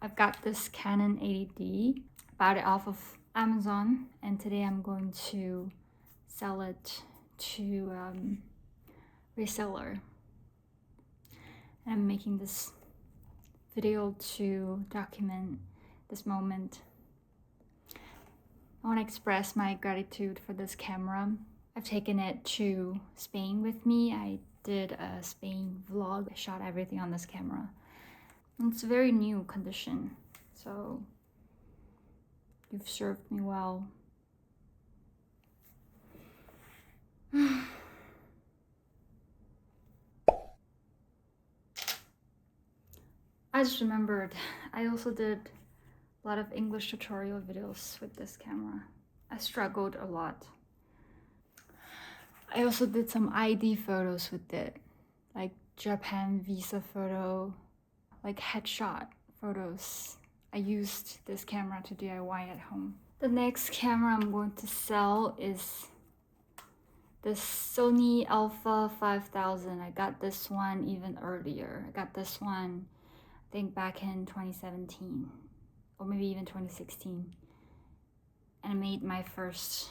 I've got this Canon 80D, bought it off of Amazon, and today I'm going to sell it to reseller. And I'm making this video to document this moment. I want to express my gratitude for this camera. I've taken it to Spain with me. I did a Spain vlog. I shot everything on this camera. And it's a very new condition, so you've served me well. I just remembered, I also did a lot of English tutorial videos with this camera. I struggled a lot. I also did some ID photos with it, like Japan visa photo, like headshot photos. I used this camera to DIY at home. The next camera I'm going to sell is the Sony Alpha 5000. I got this one even earlier. I got this one, I think back in 2017 or maybe even 2016. And I made my first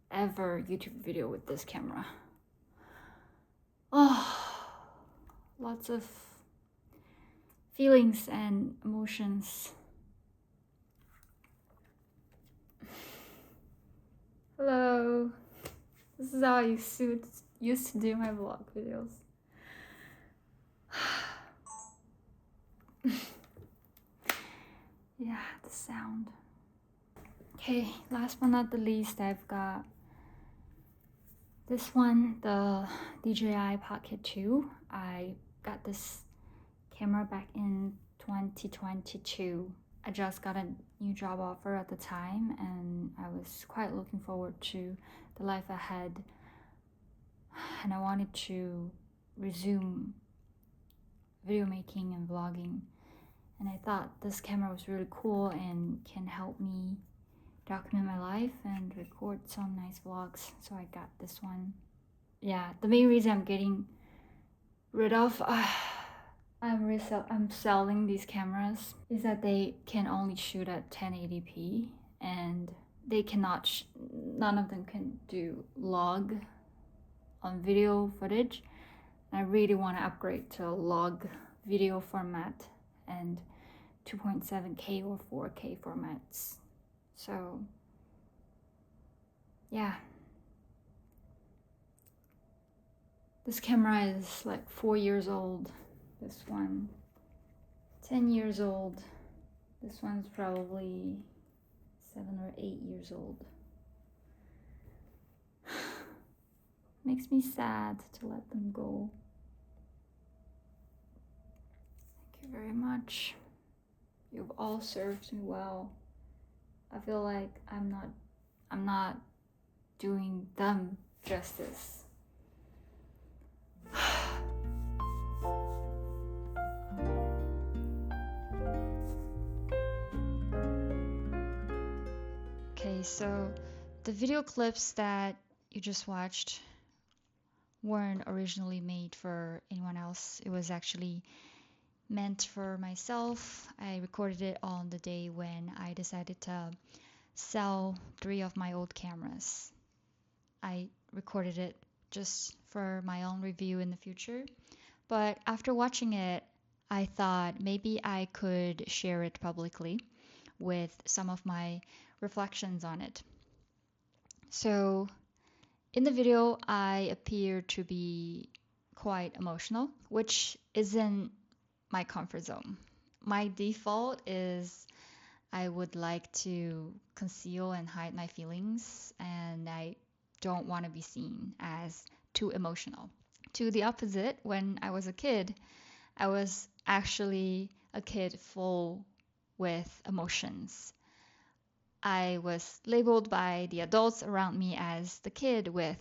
ever YouTube video with this camera. Oh, lots of feelings and emotions. Hello. This is how I used to do my vlog videos. Yeah, the sound. Okay, last but not the least, I've got this one, the DJI Pocket 2. I got this camera back in 2022. I just got a new job offer at the time, and I was quite looking forward to the life ahead. And I wanted to resume video making and vlogging. And I thought this camera was really cool and can help me document my life and record some nice vlogs. So I got this one. Yeah, the main reason I'm getting rid of I'm selling these cameras is that they can only shoot at 1080p, and they cannot none of them can do log on video footage. And I really want to upgrade to a log video format and 2.7K or 4K formats. So yeah, this camera is like 4 years old. This one 10 years old. This one's probably 7 or 8 years old. Makes me sad to let them go. Thank you very much. You've all served me well. I feel like I'm not doing them justice. Okay, so the video clips that you just watched weren't originally made for anyone else. It was actually meant for myself. I recorded it on the day when I decided to sell 3 of my old cameras. I recorded it just for my own review in the future. But after watching it, I thought maybe I could share it publicly with some of my reflections on it. So in the video, I appear to be quite emotional, which isn't my comfort zone. My default is I would like to conceal and hide my feelings, and I don't want to be seen as too emotional. To the opposite, when I was a kid, I was actually a kid full with emotions. I was labeled by the adults around me as the kid with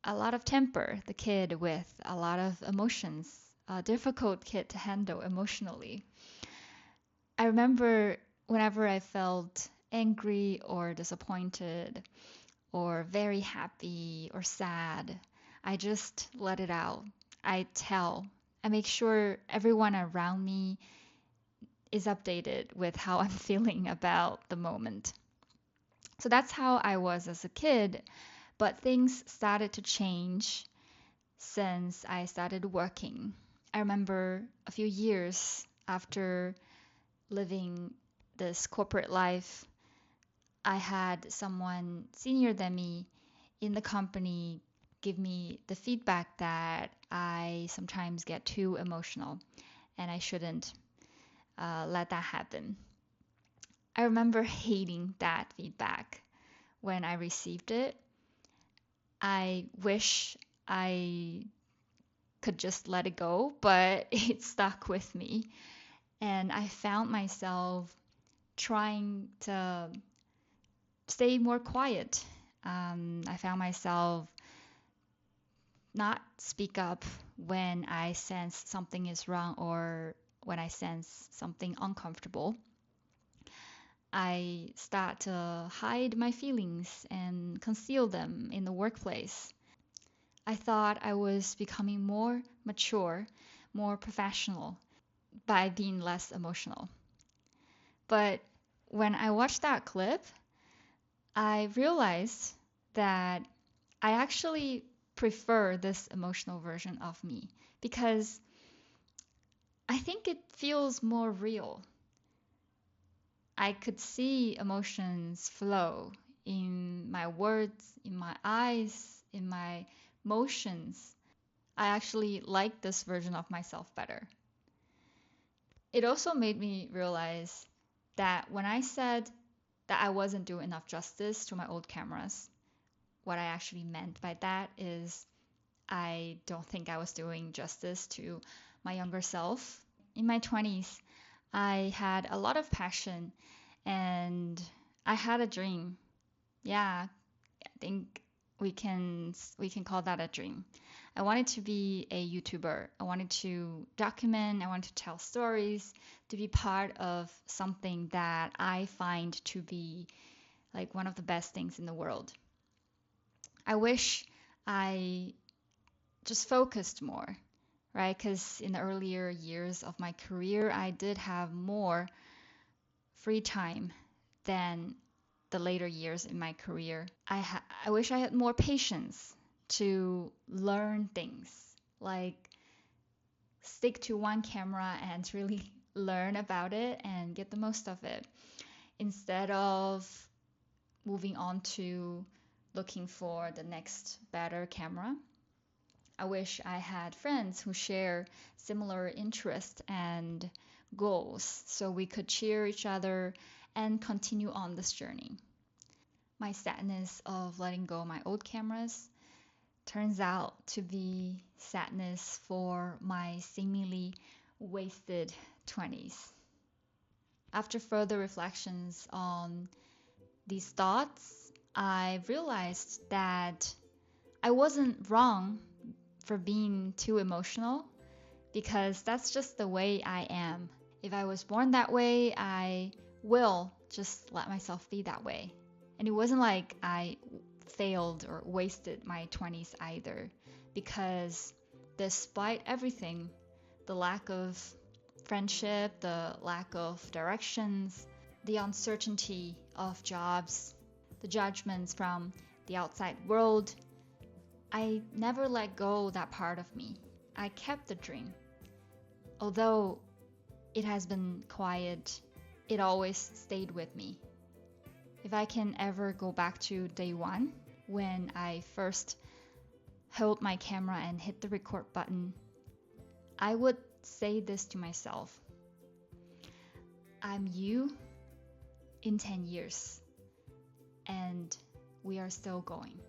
a lot of temper, the kid with a lot of emotions, a difficult kid to handle emotionally. I remember whenever I felt angry or disappointed or very happy or sad, I just let it out. I make sure everyone around me is updated with how I'm feeling about the moment. So that's how I was as a kid, but things started to change since I started working. I remember a few years after living this corporate life, I had someone senior than me in the company give me the feedback that I sometimes get too emotional and I shouldn't let that happen. I remember hating that feedback when I received it. I wish I could just let it go, but it stuck with me. And I found myself trying to stay more quiet. I found myself not speak up when I sense something is wrong or when I sense something uncomfortable. I start to hide my feelings and conceal them in the workplace. I thought I was becoming more mature, more professional by being less emotional. But when I watched that clip, I realized that I actually prefer this emotional version of me because I think it feels more real. I could see emotions flow in my words, in my eyes, in my motions. I actually like this version of myself better. It also made me realize that when I said that I wasn't doing enough justice to my old cameras, what I actually meant by that is I don't think I was doing justice to my younger self. In my 20s, I had a lot of passion and I had a dream. Yeah, I think we can call that a dream. I wanted to be a YouTuber. I wanted to document, I wanted to tell stories, to be part of something that I find to be like one of the best things in the world. I wish I just focused more, right? Because in the earlier years of my career, I did have more free time than the later years in my career. I wish I had more patience to learn things, like stick to one camera and really learn about it and get the most of it instead of moving on to looking for the next better camera. I wish I had friends who share similar interests and goals so we could cheer each other and continue on this journey. My sadness of letting go my old cameras turns out to be sadness for my seemingly wasted 20s. After further reflections on these thoughts, I realized that I wasn't wrong for being too emotional because that's just the way I am. If I was born that way, I will just let myself be that way. And it wasn't like I failed or wasted my 20s either, because despite everything, the lack of friendship, the lack of directions, the uncertainty of jobs, the judgments from the outside world, I never let go that part of me. I kept the dream. Although it has been quiet, it always stayed with me. If I can ever go back to day one, when I first held my camera and hit the record button, I would say this to myself: I'm you in 10 years, and we are still going.